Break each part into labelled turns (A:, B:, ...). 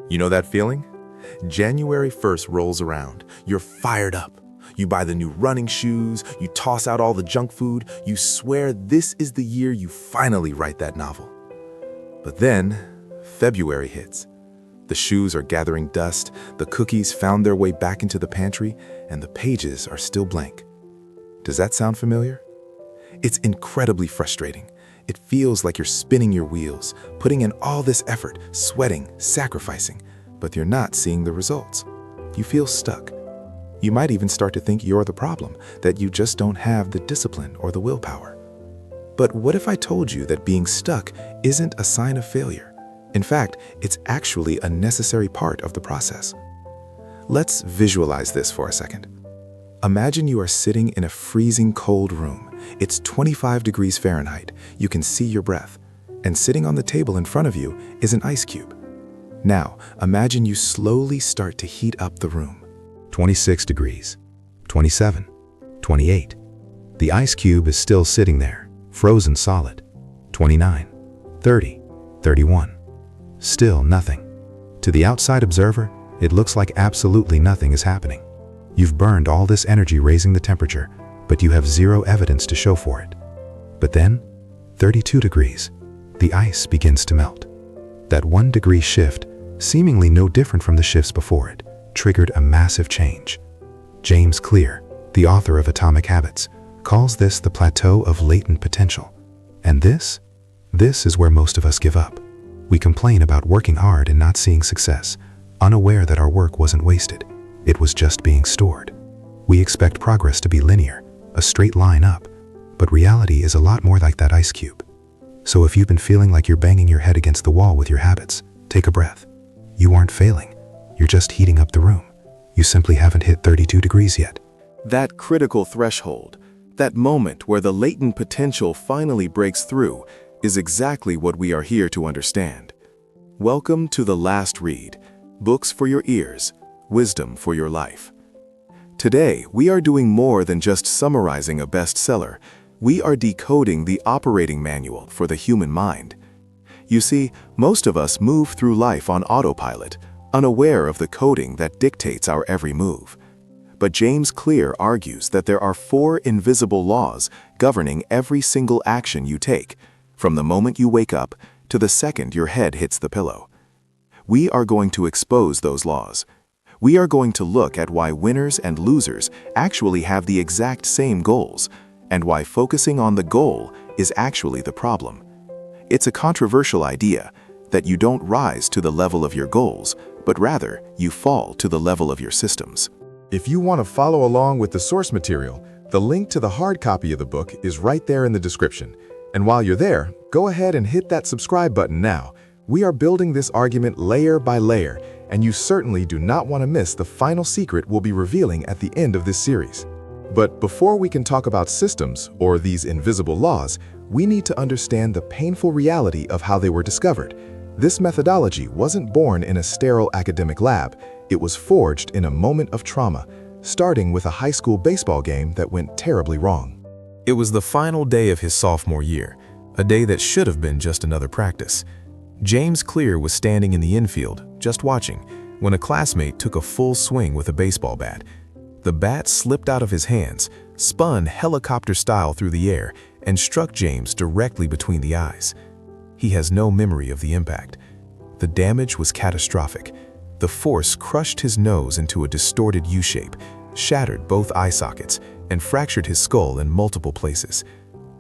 A: You know that feeling? January 1st rolls around. You're fired up. You buy the new running shoes, you toss out all the junk food, you swear this is the year you finally write that novel. But then, February hits. The shoes are gathering dust, the cookies found their way back into the pantry, and the pages are still blank. Does that sound familiar? It's incredibly frustrating. It feels like you're spinning your wheels, putting in all this effort, sweating, sacrificing, but you're not seeing the results. You feel stuck. You might even start to think you're the problem, that you just don't have the discipline or the willpower. But what if I told you that being stuck isn't a sign of failure? In fact, it's actually a necessary part of the process. Let's visualize this for a second. Imagine you are sitting in a freezing cold room. It's 25 degrees Fahrenheit. You can see your breath. And sitting on the table in front of you is an ice cube. Now, imagine you slowly start to heat up the room. 26 degrees, 27, 28. The ice cube is still sitting there, frozen solid. 29, 30, 31. Still nothing. To the outside observer, it looks like absolutely nothing is happening. You've burned all this energy raising the temperature, but you have zero evidence to show for it. But then, 32 degrees, the ice begins to melt. That 1 degree shift, seemingly no different from the shifts before it, triggered a massive change. James Clear, the author of Atomic Habits, calls this the plateau of latent potential. And this is where most of us give up. We complain about working hard and not seeing success, unaware that our work wasn't wasted. It was just being stored. We expect progress to be linear, a straight line up, but reality is a lot more like that ice cube. So if you've been feeling like you're banging your head against the wall with your habits, take a breath. You aren't failing. You're just heating up the room. You simply haven't hit 32 degrees yet.
B: That critical threshold, that moment where the latent potential finally breaks through, is exactly what we are here to understand. Welcome to The Last Read, books for your ears, wisdom for your life. Today, we are doing more than just summarizing a bestseller. We are decoding the operating manual for the human mind. You see, most of us move through life on autopilot, unaware of the coding that dictates our every move. But James Clear argues that there are 4 invisible laws governing every single action you take, from the moment you wake up to the second your head hits the pillow. We are going to expose those laws. We are going to look at why winners and losers actually have the exact same goals, and why focusing on the goal is actually the problem. It's a controversial idea that you don't rise to the level of your goals, but rather you fall to the level of your systems.
A: If you want to follow along with the source material, the link to the hard copy of the book is right there in the description. And while you're there, go ahead and hit that subscribe button now. We are building this argument layer by layer, and you certainly do not want to miss the final secret we'll be revealing at the end of this series. But before we can talk about systems, or these invisible laws, we need to understand the painful reality of how they were discovered. This methodology wasn't born in a sterile academic lab. It was forged in a moment of trauma, starting with a high school baseball game that went terribly wrong.
B: It was the final day of his sophomore year, a day that should have been just another practice. James Clear was standing in the infield, just watching, when a classmate took a full swing with a baseball bat. The bat slipped out of his hands, spun helicopter-style through the air, and struck James directly between the eyes. He has no memory of the impact. The damage was catastrophic. The force crushed his nose into a distorted U-shape, shattered both eye sockets, and fractured his skull in multiple places.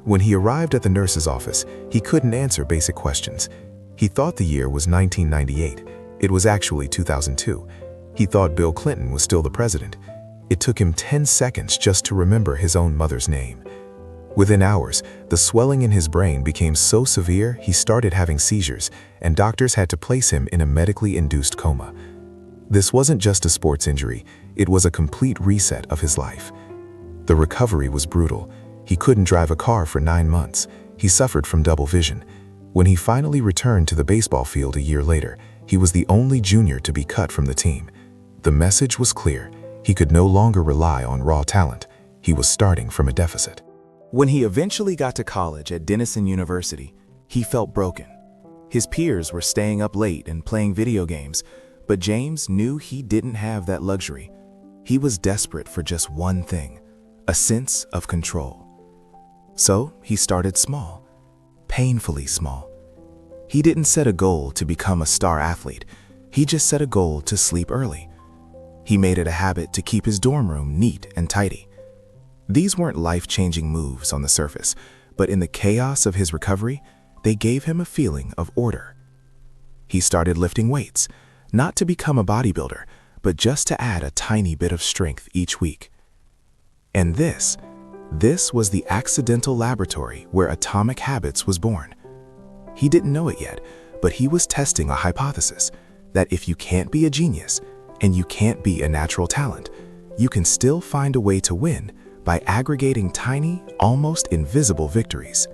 B: When he arrived at the nurse's office, he couldn't answer basic questions. He thought the year was 1998. It was actually 2002. He thought Bill Clinton was still the president. It took him 10 seconds just to remember his own mother's name. Within hours, the swelling in his brain became so severe he started having seizures, and doctors had to place him in a medically induced coma. This wasn't just a sports injury, it was a complete reset of his life. The recovery was brutal. He couldn't drive a car for 9 months. He suffered from double vision. When he finally returned to the baseball field a year later, he was the only junior to be cut from the team. The message was clear. He could no longer rely on raw talent. He was starting from a deficit.
C: When he eventually got to college at Denison University, he felt broken. His peers were staying up late and playing video games, But James knew he didn't have that luxury. He was desperate for just one thing, a sense of control. So he started small, painfully small. He didn't set a goal to become a star athlete. He just set a goal to sleep early. He made it a habit to keep his dorm room neat and tidy. These weren't life-changing moves on the surface, but in the chaos of his recovery, they gave him a feeling of order. He started lifting weights, not to become a bodybuilder, but just to add a tiny bit of strength each week. And this was the accidental laboratory where Atomic Habits was born. He didn't know it yet, but he was testing a hypothesis that if you can't be a genius and you can't be a natural talent, you can still find a way to win by aggregating tiny, almost invisible victories.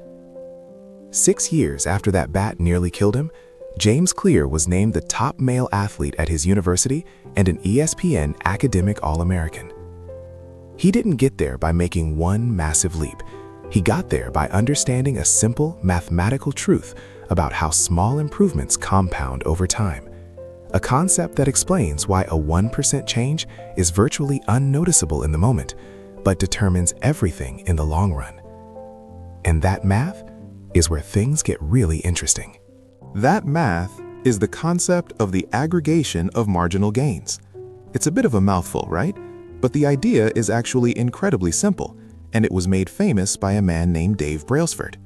C: 6 years after that bat nearly killed him, James Clear was named the top male athlete at his university and an ESPN Academic All-American. He didn't get there by making one massive leap. He got there by understanding a simple mathematical truth about how small improvements compound over time. A concept that explains why a 1% change is virtually unnoticeable in the moment, but determines everything in the long run. And that math is where things get really interesting.
B: That math is the concept of the aggregation of marginal gains. It's a bit of a mouthful, right? But the idea is actually incredibly simple, and it was made famous by a man named Dave Brailsford.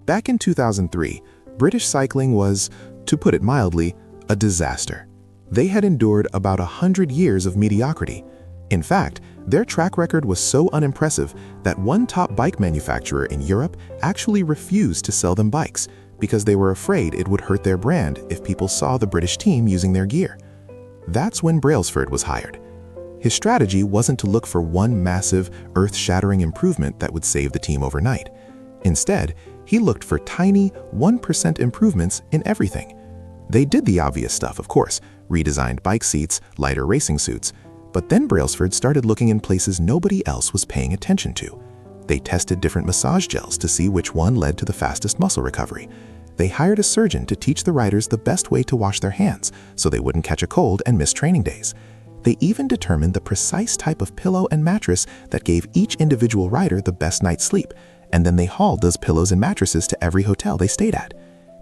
B: Back in 2003, British cycling was, to put it mildly, a disaster. They had endured about 100 years of mediocrity. In fact, their track record was so unimpressive that one top bike manufacturer in Europe actually refused to sell them bikes because they were afraid it would hurt their brand if people saw the British team using their gear. That's when Brailsford was hired. His strategy wasn't to look for one massive, earth-shattering improvement that would save the team overnight. Instead, he looked for tiny 1% improvements in everything. They did the obvious stuff, of course, redesigned bike seats, lighter racing suits, but then Brailsford started looking in places nobody else was paying attention to. They tested different massage gels to see which one led to the fastest muscle recovery. They hired a surgeon to teach the riders the best way to wash their hands so they wouldn't catch a cold and miss training days. They even determined the precise type of pillow and mattress that gave each individual rider the best night's sleep, and then they hauled those pillows and mattresses to every hotel they stayed at.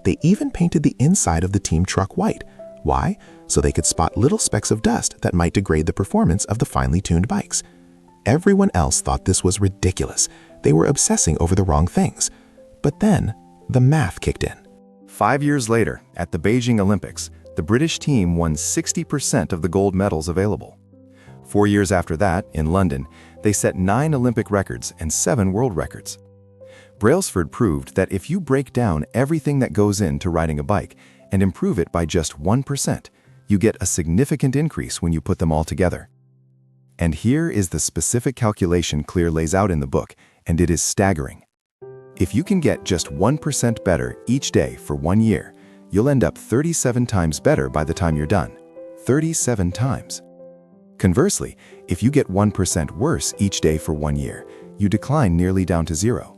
B: They even painted the inside of the team truck white. Why? So they could spot little specks of dust that might degrade the performance of the finely tuned bikes. Everyone else thought this was ridiculous. They were obsessing over the wrong things. But then, the math kicked in.
D: 5 years later, at the Beijing Olympics, the British team won 60% of the gold medals available. 4 years after that, in London, they set 9 Olympic records and 7 world records. Brailsford proved that if you break down everything that goes into riding a bike and improve it by just 1%, you get a significant increase when you put them all together. And here is the specific calculation Clear lays out in the book, and it is staggering. If you can get just 1% better each day for 1 year, you'll end up 37 times better by the time you're done. 37 times. Conversely, if you get 1% worse each day for 1 year, you decline nearly down to 0.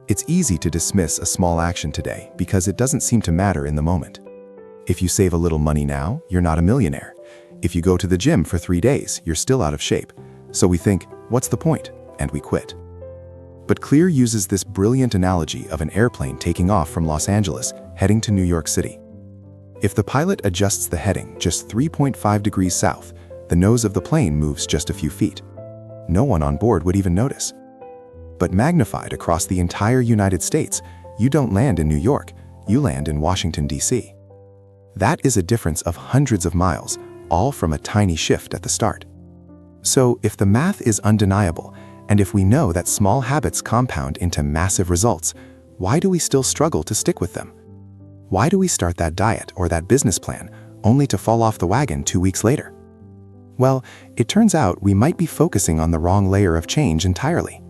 D: It's easy to dismiss a small action today because it doesn't seem to matter in the moment. If you save a little money now, you're not a millionaire. If you go to the gym for 3 days, you're still out of shape. So we think, what's the point? And we quit. But Clear uses this brilliant analogy of an airplane taking off from Los Angeles, heading to New York City. If the pilot adjusts the heading just 3.5 degrees south, the nose of the plane moves just a few feet. No one on board would even notice. But magnified across the entire United States, you don't land in New York, you land in Washington, D.C. That is a difference of hundreds of miles, all from a tiny shift at the start. So if the math is undeniable, and if we know that small habits compound into massive results, why do we still struggle to stick with them? Why do we start that diet or that business plan only to fall off the wagon 2 weeks later? Well, it turns out we might be focusing on the wrong layer of change entirely.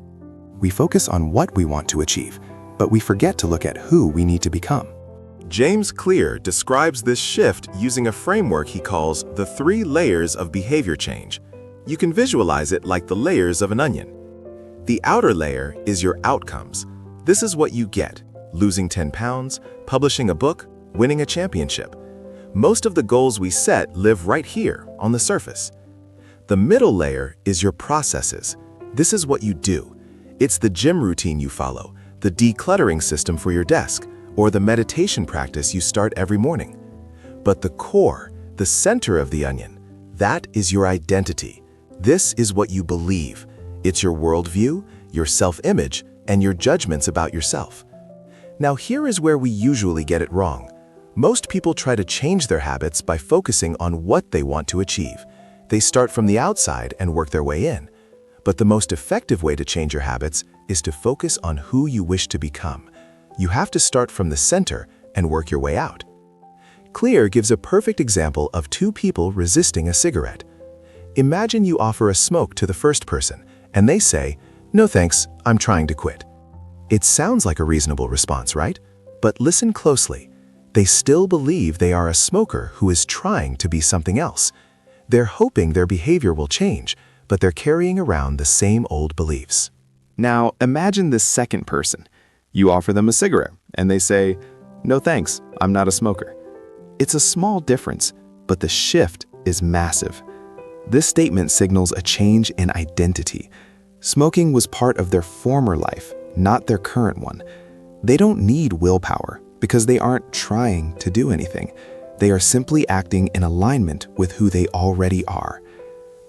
D: We focus on what we want to achieve, but we forget to look at who we need to become.
A: James Clear describes this shift using a framework he calls the 3 layers of behavior change. You can visualize it like the layers of an onion. The outer layer is your outcomes. This is what you get: losing 10 pounds, publishing a book, winning a championship.
C: Most of the goals we set live right here on the surface. The middle layer is your processes. This is what you do. It's the gym routine you follow, the decluttering system for your desk, or the meditation practice you start every morning. But the core, the center of the onion, that is your identity. This is what you believe. It's your worldview, your self-image, and your judgments about yourself. Now here is where we usually get it wrong. Most people try to change their habits by focusing on what they want to achieve. They start from the outside and work their way in. But the most effective way to change your habits is to focus on who you wish to become. You have to start from the center and work your way out. Clear gives a perfect example of two people resisting a cigarette. Imagine you offer a smoke to the first person, and they say, "No thanks, I'm trying to quit." It sounds like a reasonable response, right? But listen closely. They still believe they are a smoker who is trying to be something else. They're hoping their behavior will change, but they're carrying around the same old beliefs.
D: Now, imagine this second person. You offer them a cigarette, and they say, "No thanks, I'm not a smoker." It's a small difference, but the shift is massive. This statement signals a change in identity. Smoking was part of their former life, not their current one. They don't need willpower because they aren't trying to do anything. They are simply acting in alignment with who they already are.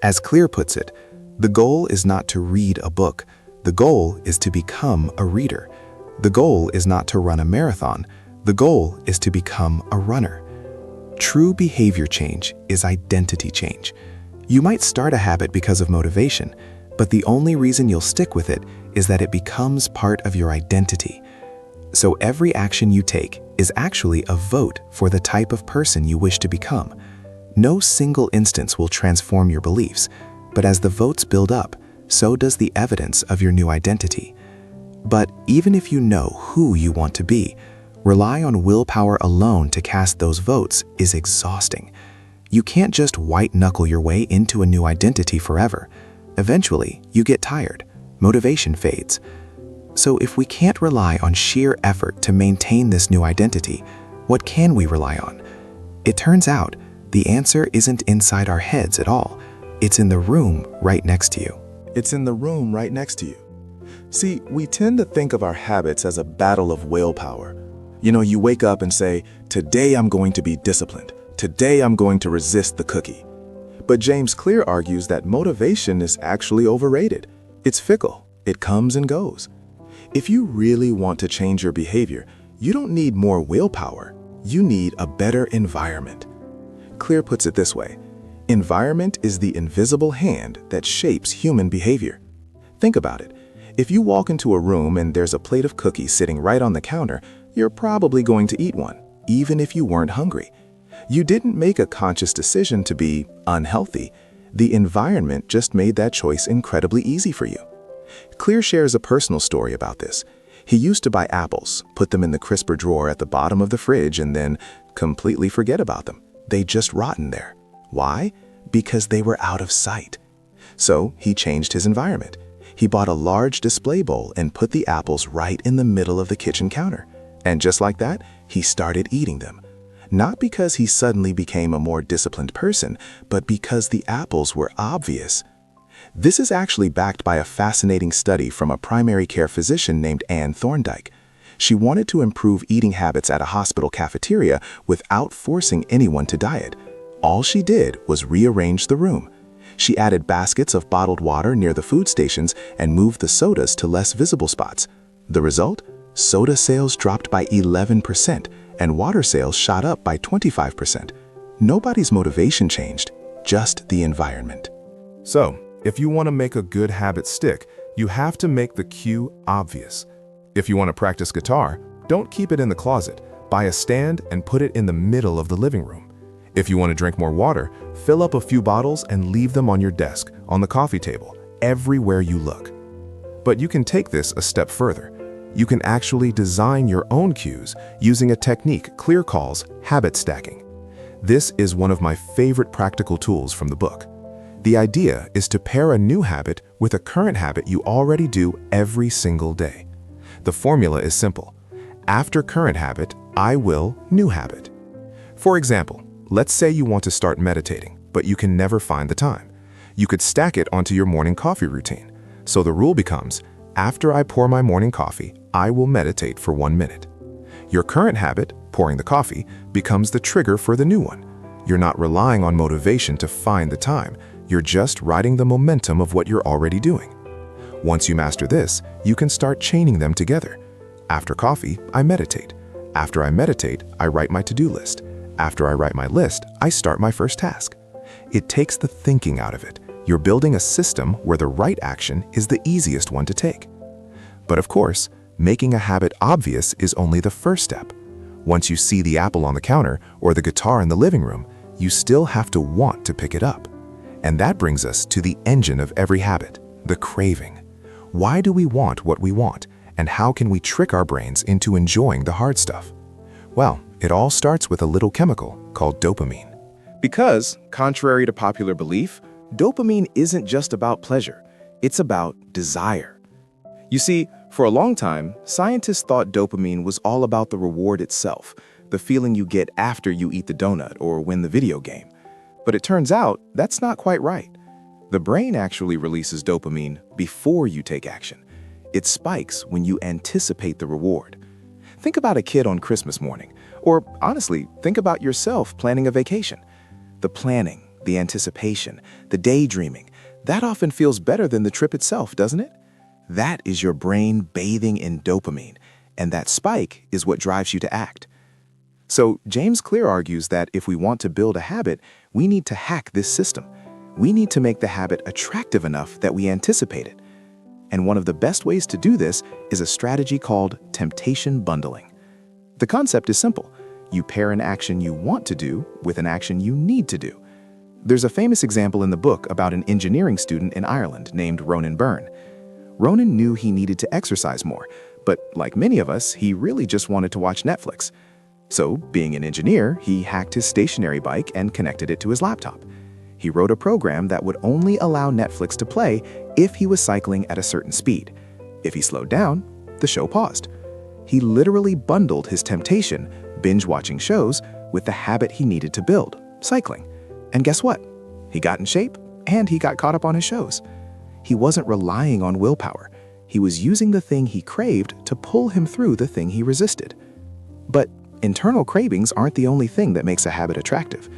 D: As Clear puts it, the goal is not to read a book. The goal is to become a reader. The goal is not to run a marathon. The goal is to become a runner. True behavior change is identity change. You might start a habit because of motivation, but the only reason you'll stick with it is that it becomes part of your identity. So every action you take is actually a vote for the type of person you wish to become. No single instance will transform your beliefs, but as the votes build up, so does the evidence of your new identity. But even if you know who you want to be, rely on willpower alone to cast those votes is exhausting. You can't just white-knuckle your way into a new identity forever. Eventually, you get tired. Motivation fades. So if we can't rely on sheer effort to maintain this new identity, what can we rely on? It turns out, the answer isn't inside our heads at all. It's in the room right next to you.
A: It's in the room right next to you. See, we tend to think of our habits as a battle of willpower. You wake up and say, "Today I'm going to be disciplined. Today I'm going to resist the cookie." But James Clear argues that motivation is actually overrated. It's fickle. It comes and goes. If you really want to change your behavior, you don't need more willpower. You need a better environment. Clear puts it this way: environment is the invisible hand that shapes human behavior. Think about it. If you walk into a room and there's a plate of cookies sitting right on the counter, you're probably going to eat one, even if you weren't hungry. You didn't make a conscious decision to be unhealthy. The environment just made that choice incredibly easy for you. Clear shares a personal story about this. He used to buy apples, put them in the crisper drawer at the bottom of the fridge, and then completely forget about them. They just rotten there. Why? Because they were out of sight. So he changed his environment. He bought a large display bowl and put the apples right in the middle of the kitchen counter. And just like that, he started eating them. Not because he suddenly became a more disciplined person, but because the apples were obvious. This is actually backed by a fascinating study from a primary care physician named Anne Thorndike. She wanted to improve eating habits at a hospital cafeteria without forcing anyone to diet. All she did was rearrange the room. She added baskets of bottled water near the food stations and moved the sodas to less visible spots. The result? Soda sales dropped by 11%, and water sales shot up by 25%. Nobody's motivation changed, just the environment.
B: So, if you want to make a good habit stick, you have to make the cue obvious. If you want to practice guitar, don't keep it in the closet. Buy a stand and put it in the middle of the living room. If you want to drink more water, fill up a few bottles and leave them on your desk, on the coffee table, everywhere you look. But you can take this a step further. You can actually design your own cues using a technique Clear calls habit stacking. This is one of my favorite practical tools from the book. The idea is to pair a new habit with a current habit you already do every single day. The formula is simple. After current habit, I will new habit. For example,
A: let's say you want to start meditating, but you can never find the time. You could stack it onto your morning coffee routine. So the rule becomes, after I pour my morning coffee, I will meditate for 1 minute. Your current habit, pouring the coffee, becomes the trigger for the new one. You're not relying on motivation to find the time. You're just riding the momentum of what you're already doing. Once you master this, you can start chaining them together. After coffee, I meditate. After I meditate, I write my to-do list. After I write my list, I start my first task. It takes the thinking out of it. You're building a system where the right action is the easiest one to take. But of course, making a habit obvious is only the first step. Once you see the apple on the counter or the guitar in the living room, you still have to want to pick it up. And that brings us to the engine of every habit, the craving. Why do we want what we want, and how can we trick our brains into enjoying the hard stuff? Well, it all starts with a little chemical called dopamine.
C: Because, contrary to popular belief, dopamine isn't just about pleasure, it's about desire. You see, for a long time, scientists thought dopamine was all about the reward itself, the feeling you get after you eat the donut or win the video game. But it turns out that's not quite right. The brain actually releases dopamine before you take action. It spikes when you anticipate the reward. Think about a kid on Christmas morning, or honestly, think about yourself planning a vacation. The planning, the anticipation, the daydreaming, that often feels better than the trip itself, doesn't it? That is your brain bathing in dopamine, and that spike is what drives you to act. So James Clear argues that if we want to build a habit, we need to hack this system. We need to make the habit attractive enough that we anticipate it. And one of the best ways to do this is a strategy called temptation bundling. The concept is simple. You pair an action you want to do with an action you need to do. There's a famous example in the book about an engineering student in Ireland named Ronan Byrne. Ronan knew he needed to exercise more, but like many of us, he really just wanted to watch Netflix. So, being an engineer, he hacked his stationary bike and connected it to his laptop. He wrote a program that would only allow Netflix to play if he was cycling at a certain speed. If he slowed down, the show paused. He literally bundled his temptation, binge-watching shows, with the habit he needed to build, cycling. And guess what? He got in shape, and he got caught up on his shows. He wasn't relying on willpower. He was using the thing he craved to pull him through the thing he resisted. But internal cravings aren't the only thing that makes a habit attractive.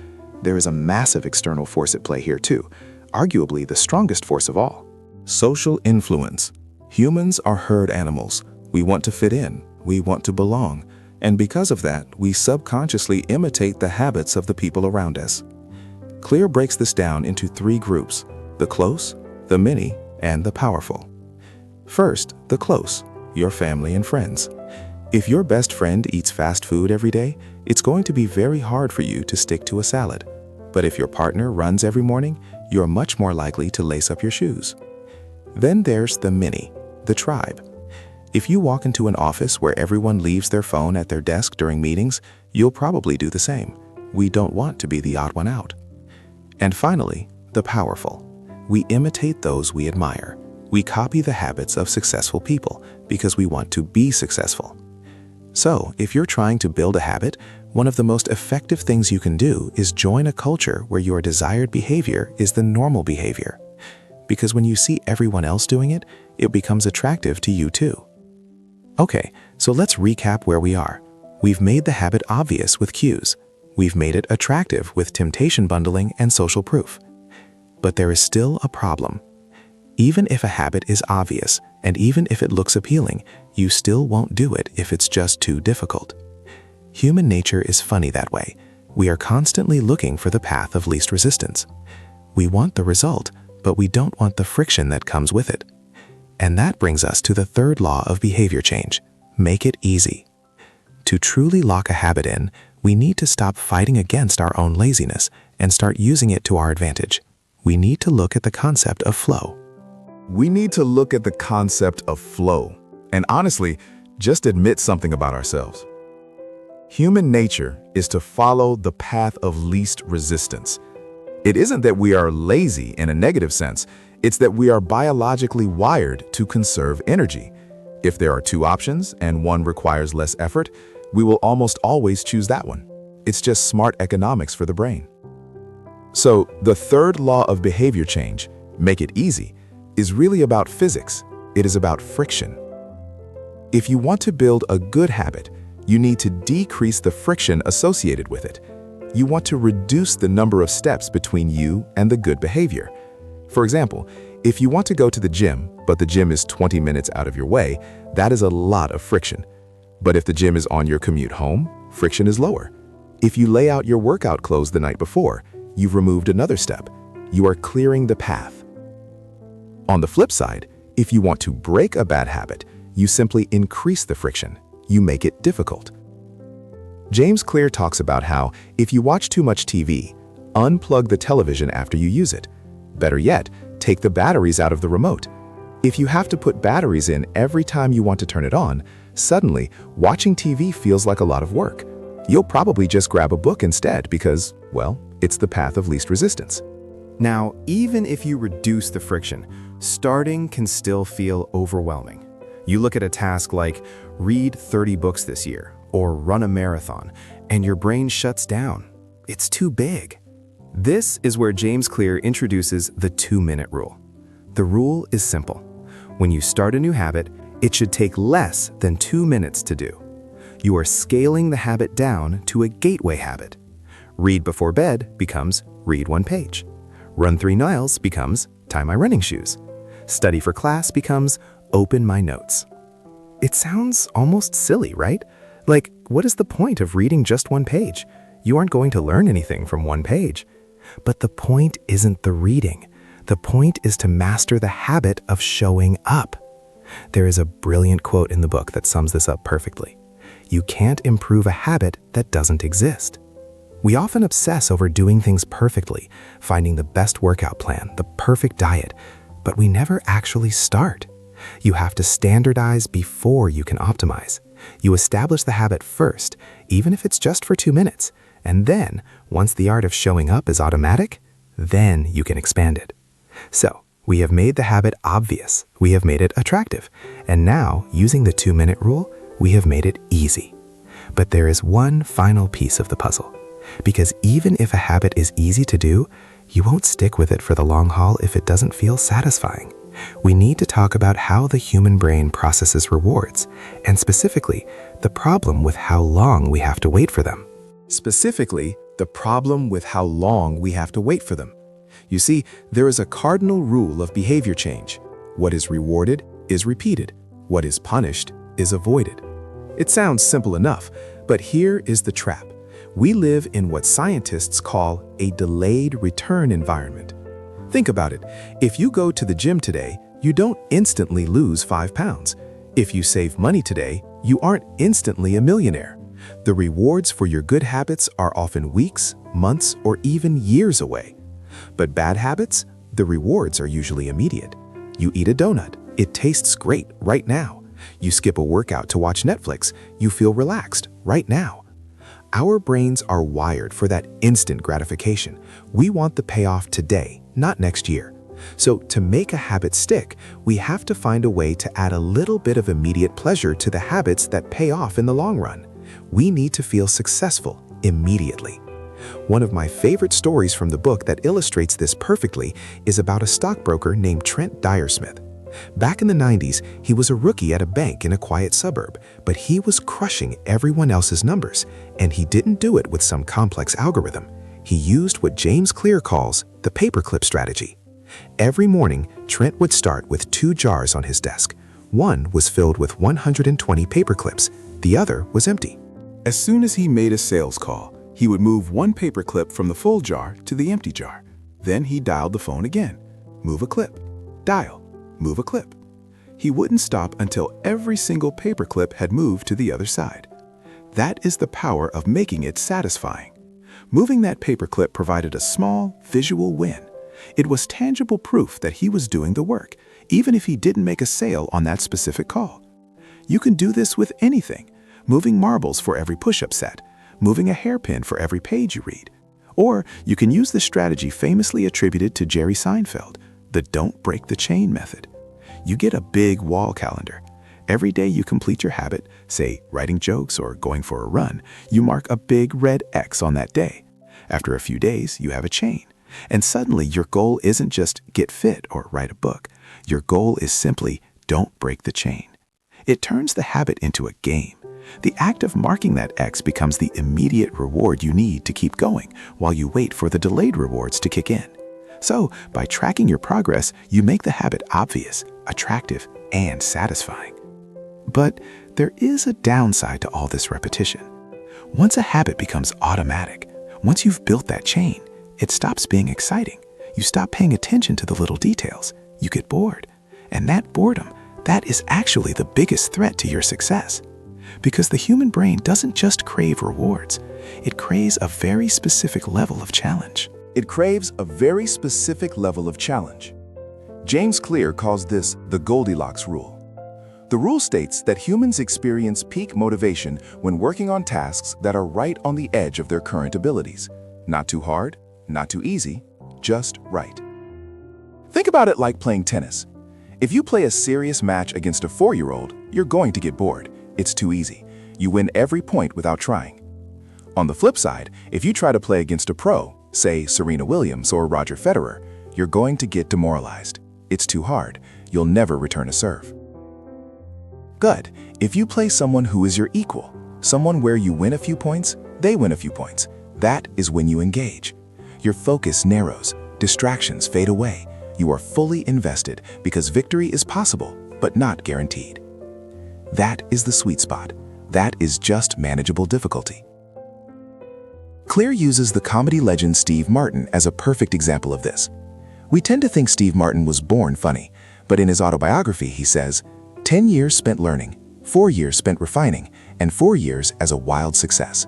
C: There is a massive external force at play here too, arguably the strongest force of all.
B: Social influence. Humans are herd animals. We want to fit in, we want to belong, and because of that, we subconsciously imitate the habits of the people around us. Clear breaks this down into 3 groups: the close, the many, and the powerful. First, the close, your family and friends. If your best friend eats fast food every day, it's going to be very hard for you to stick to a salad. But if your partner runs every morning, you're much more likely to lace up your shoes. Then there's the many, the tribe. If you walk into an office where everyone leaves their phone at their desk during meetings, you'll probably do the same. We don't want to be the odd one out. And finally, the powerful. We imitate those we admire. We copy the habits of successful people because we want to be successful. So, if you're trying to build a habit, one of the most effective things you can do is join a culture where your desired behavior is the normal behavior. Because when you see everyone else doing it, it becomes attractive to you too. Okay, so let's recap where we are. We've made the habit obvious with cues. We've made it attractive with temptation bundling and social proof. But there is still a problem. Even if a habit is obvious, and even if it looks appealing, you still won't do it if it's just too difficult. Human nature is funny that way. We are constantly looking for the path of least resistance. We want the result, but we don't want the friction that comes with it. And that brings us to the 3rd law of behavior change: make it easy. To truly lock a habit in, we need to stop fighting against our own laziness and start using it to our advantage. We need to look at the concept of flow.
A: We need to look at the concept of flow and honestly, just admit something about ourselves. Human nature is to follow the path of least resistance. It isn't that we are lazy in a negative sense, it's that we are biologically wired to conserve energy. If there are 2 options and one requires less effort, we will almost always choose that one.
C: It's just smart economics for the brain. So, the third law of behavior change, make it easy, is really about physics. It is about friction. If you want to build a good habit, you need to decrease the friction associated with it. You want to reduce the number of steps between you and the good behavior. For example, if you want to go to the gym, but the gym is 20 minutes out of your way, that is a lot of friction. But if the gym is on your commute home, friction is lower. If you lay out your workout clothes the night before, you've removed another step. You are clearing the path. On the flip side, if you want to break a bad habit, you simply increase the friction. You make it difficult. James Clear talks about how if you watch too much TV, unplug the television after you use it. Better yet, take the batteries out of the remote. If you have to put batteries in every time you want to turn it on, suddenly watching TV feels like a lot of work. You'll probably just grab a book instead because, well, it's the path of least resistance.
D: Now, even if you reduce the friction, starting can still feel overwhelming. You look at a task like read 30 books this year or run a marathon, and your brain shuts down. It's too big. This is where James Clear introduces the 2-minute rule. The rule is simple. When you start a new habit, it should take less than 2 minutes to do. You are scaling the habit down to a gateway habit. Read before bed becomes read 1 page. Run 3 miles becomes tie my running shoes. Study for class becomes open my notes. It sounds almost silly, right? Like, what is the point of reading just 1 page? You aren't going to learn anything from 1 page. But the point isn't the reading. The point is to master the habit of showing up. There is a brilliant quote in the book that sums this up perfectly. You can't improve a habit that doesn't exist. We often obsess over doing things perfectly, finding the best workout plan, the perfect diet, but we never actually start. You have to standardize before you can optimize. You establish the habit first, even if it's just for 2 minutes, and then, once the art of showing up is automatic, then you can expand it. So, we have made the habit obvious, we have made it attractive, and now, using the 2-minute rule, we have made it easy. But there is one final piece of the puzzle. Because even if a habit is easy to do, you won't stick with it for the long haul if it doesn't feel satisfying. We need to talk about how the human brain processes rewards, and specifically, the problem with how long we have to wait for them. You see, there is a cardinal rule of behavior change. What is rewarded is repeated. What is punished is avoided. It sounds simple enough, but here is the trap. We live in what scientists call a delayed return environment. Think about it. If you go to the gym today, you don't instantly lose 5 pounds. If you save money today, you aren't instantly a millionaire. The rewards for your good habits are often weeks, months, or even years away. But bad habits, the rewards are usually immediate. You eat a donut, it tastes great right now. You skip a workout to watch Netflix, you feel relaxed right now. Our brains are wired for that instant gratification. We want the payoff today, not next year. So to make a habit stick, we have to find a way to add a little bit of immediate pleasure to the habits that pay off in the long run. We need to feel successful immediately. One of my favorite stories from the book that illustrates this perfectly is about a stockbroker named Trent Dyersmith. Back in the 90s, he was a rookie at a bank in a quiet suburb, but he was crushing everyone else's numbers, and he didn't do it with some complex algorithm. He used what James Clear calls the paperclip strategy. Every morning, Trent would start with 2 jars on his desk. One was filled with 120 paperclips, the other was empty.
A: As soon as he made a sales call, he would move 1 paperclip from the full jar to the empty jar. Then he dialed the phone again. Move a clip. Dial. Move a clip. He wouldn't stop until every single paperclip had moved to the other side. That is the power of making it satisfying. Moving that paperclip provided a small, visual win. It was tangible proof that he was doing the work, even if he didn't make a sale on that specific call. You can do this with anything, moving marbles for every push-up set, moving a hairpin for every page you read. Or you can use the strategy famously attributed to Jerry Seinfeld, the don't break the chain method. You get a big wall calendar.
B: Every day you complete your habit, say writing jokes or going for a run, you mark a big red X on that day. After a few days, you have a chain. And suddenly your goal isn't just get fit or write a book. Your goal is simply don't break the chain. It turns the habit into a game. The act of marking that X becomes the immediate reward you need to keep going while you wait for the delayed rewards to kick in. So, by tracking your progress, you make the habit obvious, attractive, and satisfying. But there is a downside to all this repetition. Once a habit becomes automatic, once you've built that chain, it stops being exciting. You stop paying attention to the little details. You get bored. And that boredom, that is actually the biggest threat to your success. Because the human brain doesn't just crave rewards. It craves a very specific level of challenge.
A: It craves a very specific level of challenge. James Clear calls this the Goldilocks Rule. The rule states that humans experience peak motivation when working on tasks that are right on the edge of their current abilities. Not too hard, not too easy, just right. Think about it like playing tennis. If you play a serious match against a 4-year-old, you're going to get bored. It's too easy. You win every point without trying. On the flip side, if you try to play against a pro, say Serena Williams or Roger Federer, you're going to get demoralized. It's too hard. You'll never return a serve. Good. If you play someone who is your equal, someone where you win a few points, they win a few points, that is when you engage. Your focus narrows, distractions fade away. You are fully invested because victory is possible, but not guaranteed. That is the sweet spot. That is just manageable difficulty. Clear uses the comedy legend Steve Martin as a perfect example of this. We tend to think Steve Martin was born funny, but in his autobiography he says, 10 years spent learning, 4 years spent refining, and 4 years as a wild success.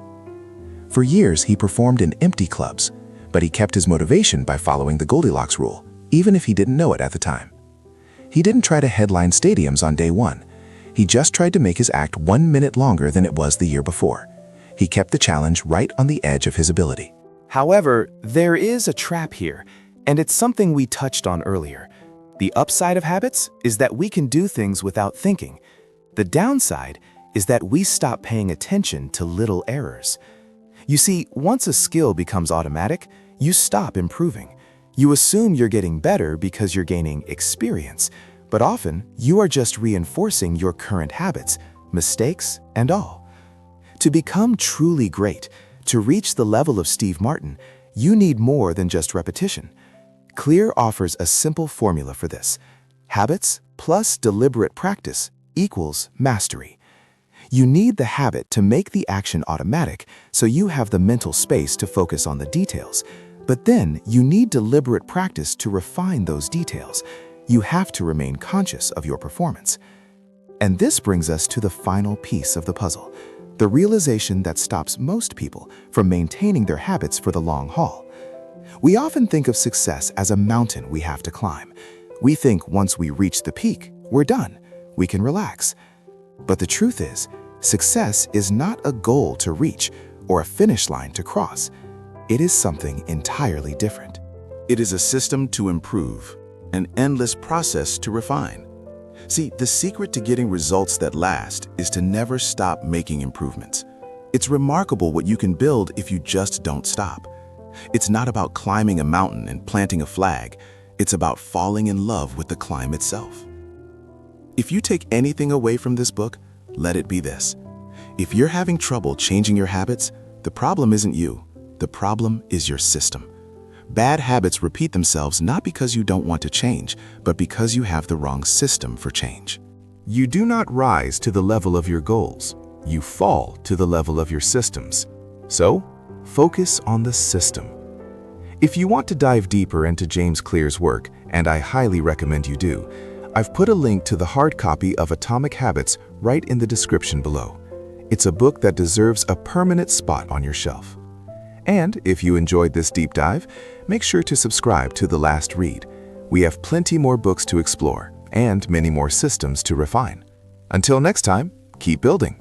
A: For years he performed in empty clubs, but he kept his motivation by following the Goldilocks Rule, even if he didn't know it at the time. He didn't try to headline stadiums on day one. He just tried to make his act 1 minute longer than it was the year before. He kept the challenge right on the edge of his ability.
C: However, there is a trap here, and it's something we touched on earlier. The upside of habits is that we can do things without thinking. The downside is that we stop paying attention to little errors. You see, once a skill becomes automatic, you stop improving. You assume you're getting better because you're gaining experience, but often you are just reinforcing your current habits, mistakes and all. To become truly great, to reach the level of Steve Martin, you need more than just repetition. Clear offers a simple formula for this. Habits plus deliberate practice equals mastery. You need the habit to make the action automatic so you have the mental space to focus on the details. But then you need deliberate practice to refine those details. You have to remain conscious of your performance. And this brings us to the final piece of the puzzle, the realization that stops most people from maintaining their habits for the long haul. We often think of success as a mountain we have to climb. We think once we reach the peak, we're done. We can relax. But the truth is, success is not a goal to reach or a finish line to cross. It is something entirely different.
B: It is a system to improve, an endless process to refine. See, the secret to getting results that last is to never stop making improvements. It's remarkable what you can build if you just don't stop. It's not about climbing a mountain and planting a flag. It's about falling in love with the climb itself. If you take anything away from this book, let it be this. If you're having trouble changing your habits, the problem isn't you. The problem is your system. Bad habits repeat themselves not because you don't want to change, but because you have the wrong system for change. You do not rise to the level of your goals. You fall to the level of your systems. So, focus on the system. If you want to dive deeper into James Clear's work, and I highly recommend you do, I've put a link to the hard copy of Atomic Habits right in the description below. It's a book that deserves a permanent spot on your shelf. And if you enjoyed this deep dive, make sure to subscribe to The Last Read. We have plenty more books to explore and many more systems to refine. Until next time, keep building.